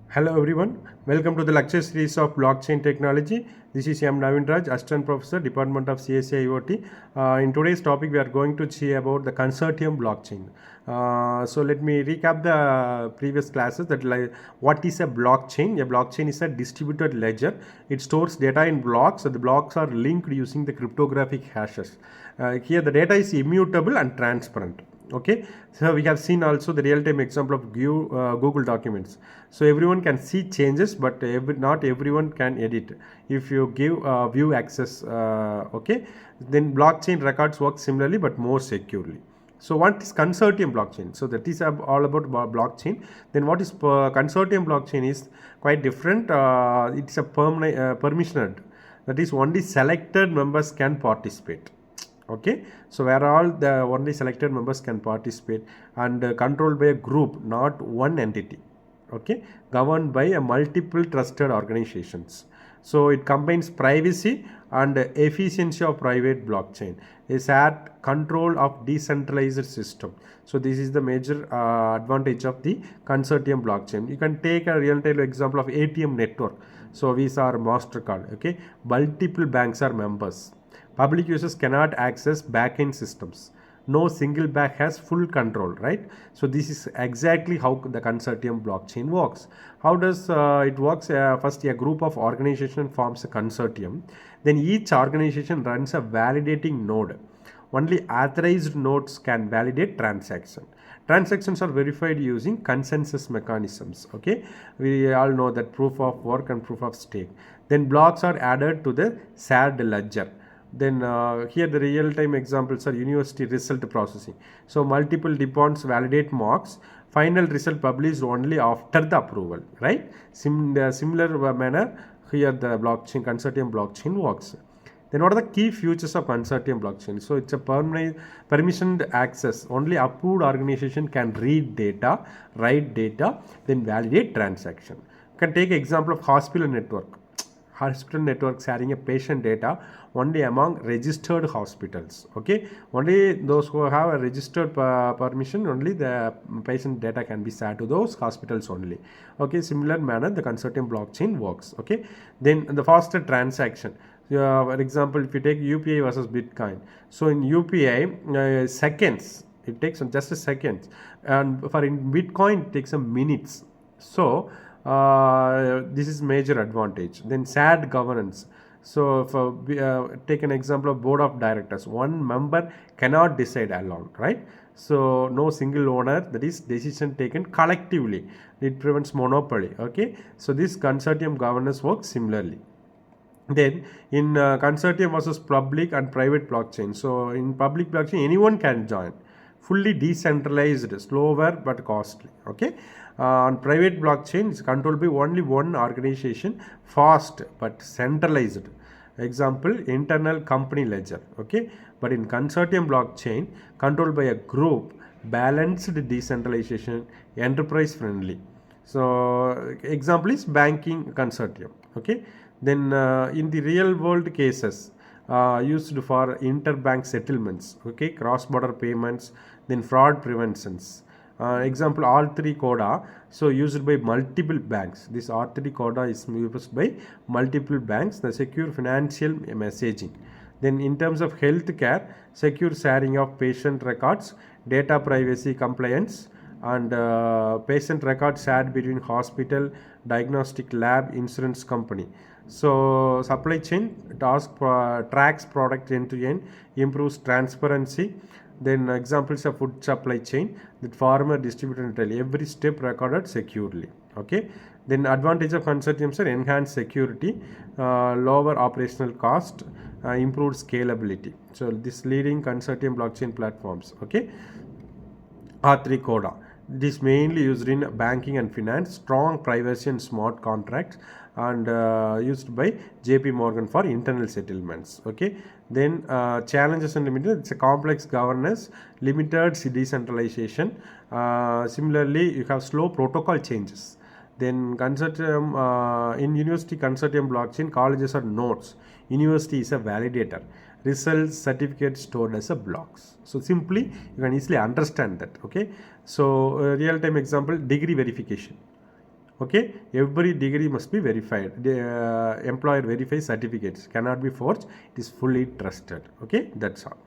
Hello everyone, welcome to the lecture series of blockchain technology. This is M.Naveenraj, Assistant Professor, Department of CSA IoT. In today's topic, we are going to see about the Consortium blockchain. So let me recap the previous classes. What is a blockchain? A blockchain is a distributed ledger. It stores data in blocks. So the blocks are linked using the cryptographic hashes. Here the data is immutable and transparent. Okay, so we have seen also the real-time example of Google Documents. So everyone can see changes, but not everyone can edit. If you give view access, okay, then blockchain records work similarly but more securely. So what is consortium blockchain? So that is all about blockchain. Then what is consortium blockchain is quite different. It's a permissioned. That is only selected members can participate. Okay, so where all the only selected members can participate and controlled by a group, not one entity. Okay, governed by a multiple trusted organizations. So it combines privacy and efficiency of private blockchain. Is at control of decentralized system. So this is the major advantage of the consortium blockchain. You can take a real-time example of ATM network. So Visa or MasterCard. Okay, multiple banks are members. Public users cannot access back-end systems. No single bank has full control, right? So this is exactly how the consortium blockchain works. How does it works? First, a group of organization forms a consortium. Then each organization runs a validating node. Only authorized nodes can validate transaction. Transactions are verified using consensus mechanisms. Okay, we all know that proof of work and proof of stake. Then blocks are added to the shared ledger. Then here the real-time examples are university result processing. So multiple deponents validate marks. Final result published only after the approval, right? Similar manner here the blockchain consortium blockchain works. Then what are the key features of consortium blockchain? So it's a permissioned access. Only approved organization can read data, write data, then validate transaction. You can take example of hospital network. Hospital networks sharing a patient data only among registered hospitals. Okay, only those who have a registered permission, only the patient data can be shared to those hospitals only. Okay, similar manner the consortium blockchain works. Okay, then the faster transaction. For example, if you take UPI versus Bitcoin, so in UPI seconds, it takes just a second, and for in Bitcoin it takes some minutes. So this is major advantage. Then shared governance. So for take an example of board of directors, one member cannot decide alone, right? So no single owner, that is decision taken collectively. It prevents monopoly. Okay, so this consortium governance works similarly. Then in consortium versus public and private blockchain. So in public blockchain anyone can join, fully decentralized, slower but costly. Okay, on private blockchain it's controlled by only one organization, fast but centralized. Example, internal company ledger. Okay, but in consortium blockchain controlled by a group, balanced decentralization, enterprise friendly. So example is banking consortium. Okay, then in the real world cases used for interbank settlements, okay, cross border payments, then fraud preventions. Example R3 Coda, so used by multiple banks. This R3 Coda is used by multiple banks, the secure financial messaging. Then in terms of healthcare, secure sharing of patient records, data privacy compliance, and patient records shared between hospital, diagnostic lab, insurance company. So supply chain tracks product end to end, improves transparency. Then examples of food supply chain, that farmer, distributor, and retail, every step recorded securely. Okay, then advantage of consortiums are enhanced security, lower operational cost, improved scalability. So this leading consortium blockchain platforms. Okay, R3 Coda. This is mainly used in banking and finance, strong privacy and smart contracts, and used by JP Morgan for internal settlements. Okay, then challenges and limited, it's a complex governance, limited decentralization. Similarly, you have slow protocol changes. Then consortium in university consortium blockchain, colleges are nodes, university is a validator, results certificate stored as a blocks. So simply you can easily understand that. Okay, so real time example, degree verification. Okay, every degree must be verified. The employer verifies certificates, cannot be forged. It is fully trusted. Okay, that's all.